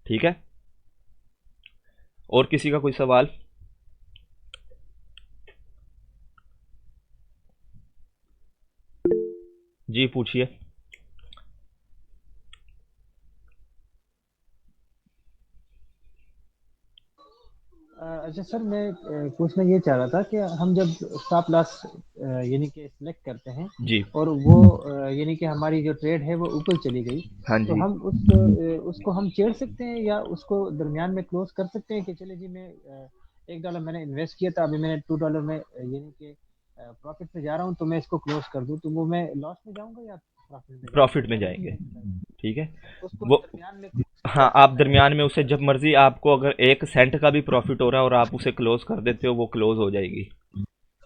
ठीक है। और किसी का कोई सवाल? जी पूछिए। अच्छा सर, मैं पूछना ये चाह रहा था कि हम जब स्टॉप लॉस यानी कि सिलेक्ट करते हैं जी। और वो यानी कि हमारी जो ट्रेड है वो ऊपर चली गई, हाँ तो जी। हम उसको हम छेड़ सकते हैं या उसको दरमियान में क्लोज कर सकते हैं कि चले जी मैं $1 मैंने इन्वेस्ट किया था, अभी मैंने $2 में यानी कि प्रॉफिट में जा रहा हूँ, तो मैं इसको क्लोज कर दूँ, तो वो मैं लॉस में जाऊंगा या प्रॉफिट में जाऊंगा? प्रॉफिट में सर मुझे ये जाएंगे, बताइए। ठीक है। उसको वो दरमियान में close किया हाँ, जा आप सकता है? दरमियान में उसे जब मर्जी, आपको अगर 1 सेंट का भी प्रॉफिट हो रहा है और आप उसे क्लोज कर देते हो, वो क्लोज हो जाएगी।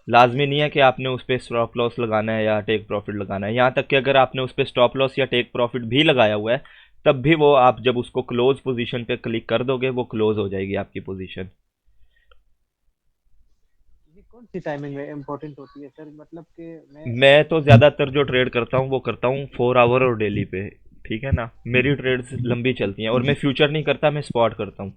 लाजमी नहीं है कि आपने उस पर स्टॉप लॉस लगाना है या टेक प्रॉफिट लगाना है। यहाँ तक कि अगर आपने उस पर स्टॉप लॉस या टेक प्रॉफिट भी लगाया हुआ है, तब भी वो आप जब उसको क्लोज पोजीशन पे क्लिक कर दोगे, वो क्लोज हो जाएगी आपकी पोजीशन। ये कौन सी टाइमिंग में इम्पोर्टेंट होती है सर? मतलब कि मैं मैं अगर तो ज़्यादातर जो ट्रेड करता हूँ वो करता हूँ 4 आवर और डेली पे, ठीक है ना। मेरी ट्रेड्स लंबी चलती हैं और मैं फ्यूचर नहीं करता, मैं स्पॉट करता हूँ।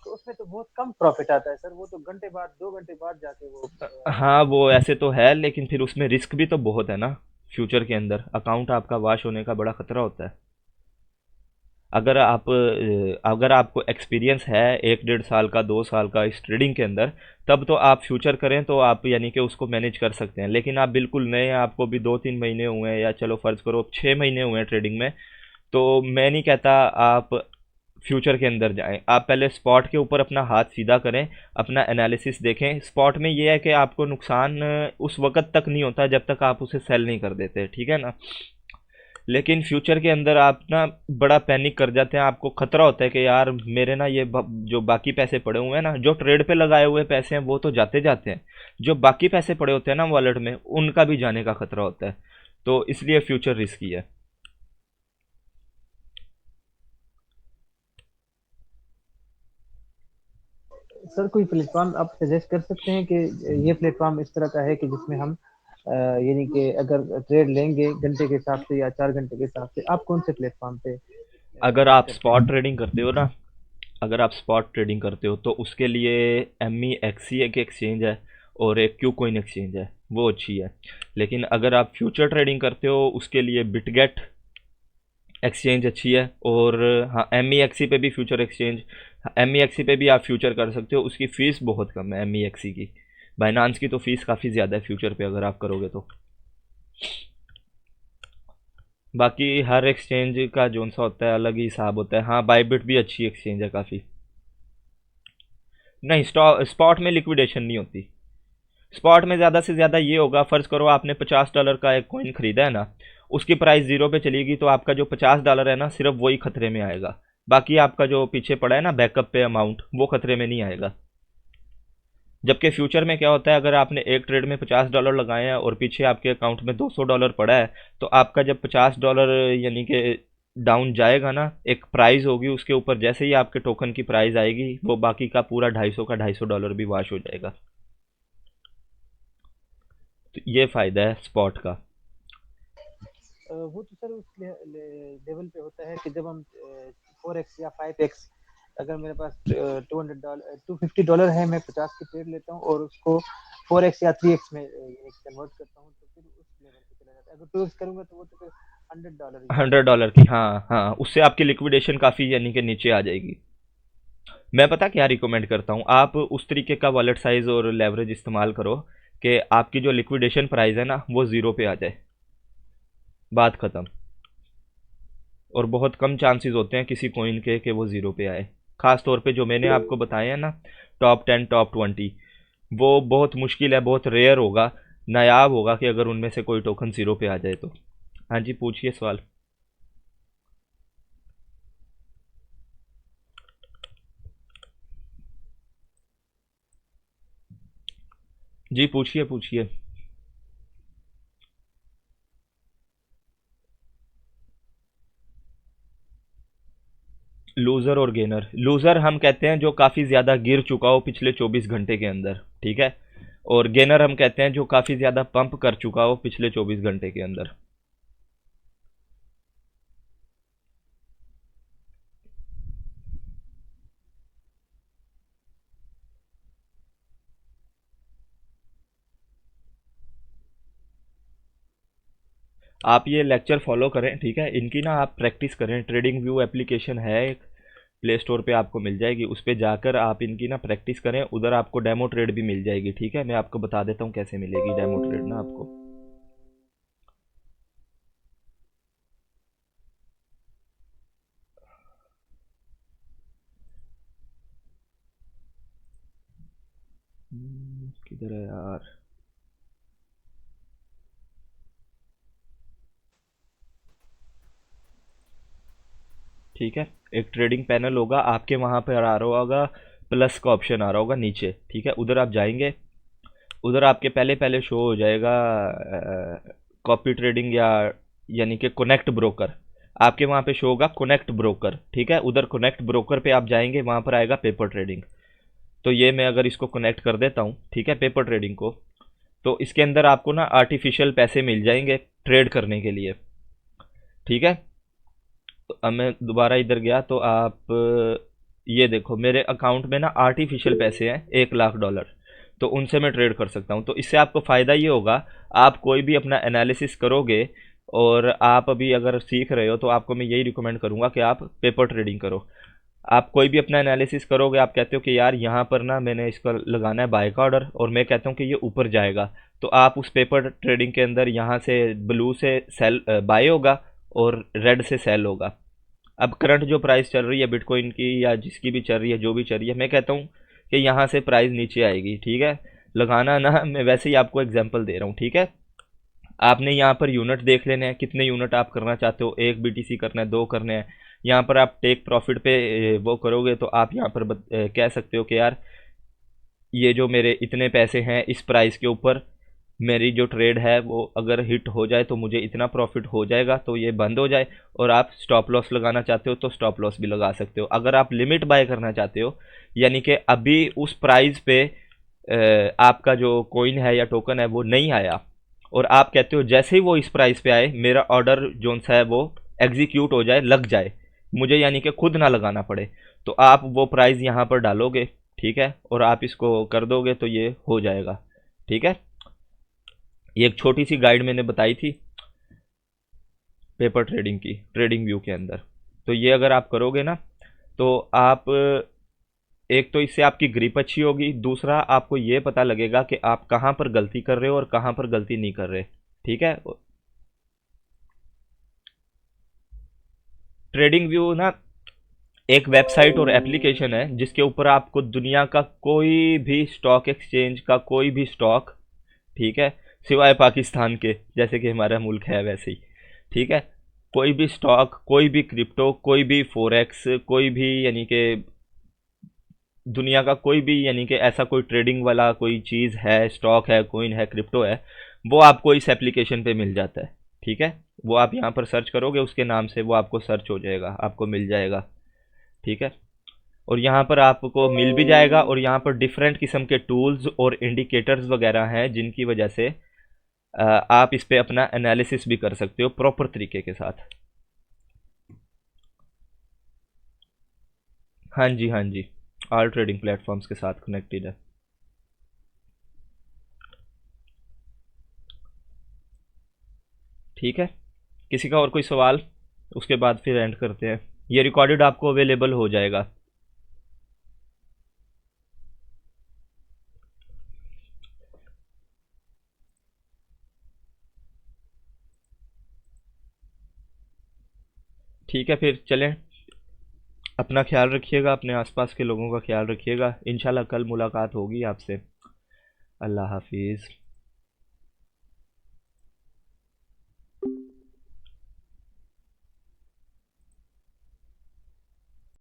तो उसमें तो बहुत कम प्रॉफिट आता है सर, वो तो घंटे बाद 2 घंटे बाद जाके वो हाँ, वो ऐसे तो है, लेकिन फिर उसमें रिस्क भी तो बहुत है ना। फ्यूचर के अंदर अकाउंट आपका वाश होने का बड़ा खतरा होता है। अगर आपको एक्सपीरियंस है 1-1.5 साल का, 2 साल का इस ट्रेडिंग के अंदर, तब तो आप फ्यूचर करें तो आप यानी कि उसको मैनेज कर सकते हैं। लेकिन आप बिल्कुल नए हैं, आपको भी 2-3 महीने हुए हैं, या चलो फ़र्ज़ करो 6 महीने हुए हैं ट्रेडिंग में, तो मैं नहीं कहता आप फ्यूचर के अंदर जाएं। आप पहले स्पॉट के ऊपर अपना हाथ सीधा करें, अपना एनालिसिस देखें। स्पॉट में ये है कि आपको नुकसान उस वक़्त तक नहीं होता जब तक आप उसे सेल नहीं कर देते, ठीक है ना। लेकिन फ्यूचर के अंदर आप ना बड़ा पैनिक कर जाते हैं, आपको खतरा होता है कि यार मेरे ना ये जो बाकी पैसे पड़े हुए हैं ना, जो ट्रेड पे लगाए हुए पैसे हैं वो तो जाते जाते हैं, जो बाकी पैसे पड़े होते हैं ना वॉलेट में, उनका भी जाने का खतरा होता है। तो इसलिए फ्यूचर रिस्की है। सर कोई प्लेटफॉर्म आप सजेस्ट कर सकते हैं कि ये प्लेटफॉर्म इस तरह का है कि जिसमें हम यानी कि अगर ट्रेड लेंगे घंटे के हिसाब से या 4 घंटे के हिसाब से, आप कौन से प्लेटफॉर्म पे अगर ट्रेड आप करते स्पॉट हैं? ट्रेडिंग करते हो ना, अगर आप स्पॉट ट्रेडिंग करते हो तो उसके लिए एम ई एक्सी एक एक्सचेंज है और एक क्यू कोइन एक्सचेंज है, वो अच्छी है। लेकिन अगर आप फ्यूचर ट्रेडिंग करते हो उसके लिए बिटगेट एक्सचेंज अच्छी है। और हाँ, एम ई एक्सी पे भी future exchange, M E XC पे भी आप फ्यूचर कर सकते हो, उसकी फ़ीस बहुत कम है एम ई एक्सी की। बाइनांस की तो फ़ीस काफ़ी ज़्यादा है फ्यूचर पे अगर आप करोगे तो। बाकी हर एक्सचेंज का जोन सा होता है अलग ही हिसाब होता है। हाँ, बाइबिट भी अच्छी एक्सचेंज है काफ़ी। नहीं, स्पॉट में लिक्विडेशन नहीं होती। स्पॉट में ज़्यादा से ज़्यादा ये होगा, फ़र्ज़ करो आपने $50 का एक कॉइन ख़रीदा है ना, उसकी प्राइस ज़ीरो पे चलेगी तो आपका जो $50 है ना, सिर्फ वही खतरे में आएगा। बाकी आपका जो पीछे पड़ा है ना बैकअप पे अमाउंट, वो खतरे में नहीं आएगा। जबकि फ्यूचर में क्या होता है, अगर आपने एक ट्रेड में $50 लगाए हैं और पीछे आपके अकाउंट में $200 पड़ा है, तो आपका जब $50 यानी कि डाउन जाएगा ना, एक प्राइस होगी उसके ऊपर, जैसे ही आपके टोकन की प्राइस आएगी, वो बाकी का पूरा 250 का $250 भी वाश हो जाएगा। तो ये फ़ायदा है स्पॉट का। वो तो सर उस लेवल पे होता है कि जब हम 4x या 5x, अगर मेरे पास $250 है, मैं 50 की ट्रेड लेता हूँ और उसको 4x या 3x में कन्वर्ट करता हूँ, तो फिर उस लेवल पे चला जाता है। अगर 2x करूंगा तो वो तो फिर $100 ही होगा। $100 की, हाँ हाँ, उससे आपकी लिक्विडेशन काफ़ी यानी कि नीचे आ जाएगी। मैं पता क्या रिकमेंड करता हूँ, आप उस तरीके का वॉलेट साइज और लेवरेज इस्तेमाल करो कि आपकी जो लिक्विडेशन प्राइस है ना वो ज़ीरो पे आ जाए, बात ख़त्म। और बहुत कम चांसेस होते हैं किसी कॉइन के कि वो ज़ीरो पे आए। ख़ास तौर पे जो मैंने आपको बताया है ना, टॉप 10 टॉप 20, वो बहुत मुश्किल है, बहुत रेयर होगा। नायाब होगा कि अगर उनमें से कोई टोकन ज़ीरो पे आ जाए तो। हाँ जी, पूछिए सवाल। जी पूछिए पूछिए। लूज़र और गेनर, लूज़र हम कहते हैं जो काफ़ी ज़्यादा गिर चुका हो पिछले 24 घंटे के अंदर, ठीक है। और गेनर हम कहते हैं जो काफ़ी ज़्यादा पंप कर चुका हो पिछले 24 घंटे के अंदर। आप ये लेक्चर फॉलो करें, ठीक है। इनकी ना आप प्रैक्टिस करें। ट्रेडिंग व्यू एप्लीकेशन है एक, प्ले स्टोर पे आपको मिल जाएगी, उस पे जाकर आप इनकी ना प्रैक्टिस करें। उधर आपको डेमो ट्रेड भी मिल जाएगी, ठीक है। मैं आपको बता देता हूँ कैसे मिलेगी डेमो ट्रेड ना आपको। किधर है यार? ठीक है, एक ट्रेडिंग पैनल होगा आपके वहाँ पर आ रहा होगा, प्लस का ऑप्शन आ रहा होगा नीचे, ठीक है। उधर आप जाएंगे, उधर आपके पहले पहले शो हो जाएगा कॉपी ट्रेडिंग या यानी कि कनेक्ट ब्रोकर। आपके वहाँ पे शो होगा कनेक्ट ब्रोकर, ठीक है। उधर कनेक्ट ब्रोकर पे आप जाएंगे, वहाँ पर आएगा पेपर ट्रेडिंग। तो ये मैं अगर इसको कनेक्ट कर देता हूँ, ठीक है, पेपर ट्रेडिंग को, तो इसके अंदर आपको ना आर्टिफिशियल पैसे मिल जाएंगे ट्रेड करने के लिए, ठीक है। तो अब मैं दोबारा इधर गया तो आप ये देखो मेरे अकाउंट में ना आर्टिफिशियल पैसे हैं $1,00,000, तो उनसे मैं ट्रेड कर सकता हूँ। तो इससे आपको फ़ायदा ये होगा, आप कोई भी अपना एनालिसिस करोगे और आप अभी अगर सीख रहे हो तो आपको मैं यही रिकमेंड करूँगा कि आप पेपर ट्रेडिंग करो। आप कोई भी अपना एनालिसिस करोगे, आप कहते हो कि यार यहाँ पर ना मैंने इसका लगाना है बाय का ऑर्डर और मैं कहता हूँ कि ये ऊपर जाएगा, तो आप उस पेपर ट्रेडिंग के अंदर यहाँ से ब्लू से सेल बाय होगा और रेड से सेल होगा। अब करंट जो प्राइस चल रही है बिटकॉइन की या जिसकी भी चल रही है, जो भी चल रही है, मैं कहता हूँ कि यहाँ से प्राइस नीचे आएगी, ठीक है। लगाना ना, मैं वैसे ही आपको एग्जांपल दे रहा हूँ, ठीक है। आपने यहाँ पर यूनिट देख लेने हैं, कितने यूनिट आप करना चाहते हो, एक बीटीसी करना है, दो करने हैं। यहाँ पर आप टेक प्रॉफिट पे वो करोगे तो आप यहाँ पर कह सकते हो कि यार ये जो मेरे इतने पैसे हैं इस प्राइस के ऊपर मेरी जो ट्रेड है वो अगर हिट हो जाए तो मुझे इतना प्रॉफिट हो जाएगा, तो ये बंद हो जाए। और आप स्टॉप लॉस लगाना चाहते हो तो स्टॉप लॉस भी लगा सकते हो। अगर आप लिमिट बाय करना चाहते हो, यानी कि अभी उस प्राइस पे आपका जो कॉइन है या टोकन है वो नहीं आया और आप कहते हो जैसे ही वो इस प्राइस पे आए मेरा ऑर्डर जोन सा है वो एग्जीक्यूट हो जाए, लग जाए मुझे, यानी कि खुद ना लगाना पड़े, तो आप वो प्राइस यहाँ पर डालोगे, ठीक है, और आप इसको कर दोगे तो ये हो जाएगा, ठीक है। ये एक छोटी सी गाइड मैंने बताई थी पेपर ट्रेडिंग की, ट्रेडिंग व्यू के अंदर। तो ये अगर आप करोगे ना तो आप एक तो इससे आपकी ग्रिप अच्छी होगी, दूसरा आपको ये पता लगेगा कि आप कहाँ पर गलती कर रहे हो और कहाँ पर गलती नहीं कर रहे, ठीक है। ट्रेडिंग व्यू ना एक वेबसाइट और एप्लीकेशन है जिसके ऊपर आपको दुनिया का कोई भी स्टॉक एक्सचेंज का कोई भी स्टॉक, ठीक है, सिवाय पाकिस्तान के, जैसे कि हमारा मुल्क है वैसे ही, ठीक है, कोई भी स्टॉक, कोई भी क्रिप्टो, कोई भी फोरेक्स, कोई भी यानी कि दुनिया का कोई भी यानी कि ऐसा कोई ट्रेडिंग वाला कोई चीज़ है, स्टॉक है, कोइन है, क्रिप्टो है, वो आपको इस एप्लीकेशन पे मिल जाता है, ठीक है। वो आप यहाँ पर सर्च करोगे उसके नाम से, वो आपको सर्च हो जाएगा, आपको मिल जाएगा, ठीक है। और यहाँ पर आपको मिल भी जाएगा और यहाँ पर डिफरेंट किस्म के टूल्स और इंडिकेटर्स वगैरह हैं जिनकी वजह से आप इस पे अपना एनालिसिस भी कर सकते हो प्रॉपर तरीके के साथ। हाँ जी, हाँ जी, ऑल ट्रेडिंग प्लेटफॉर्म्स के साथ कनेक्टेड है। ठीक है, किसी का और कोई सवाल? उसके बाद फिर एंड करते हैं। ये रिकॉर्डेड आपको अवेलेबल हो जाएगा। ठीक है, फिर चलें। अपना ख्याल रखिएगा, अपने आसपास के लोगों का ख्याल रखिएगा। इंशाल्लाह कल मुलाकात होगी आपसे। अल्लाह हाफिज़।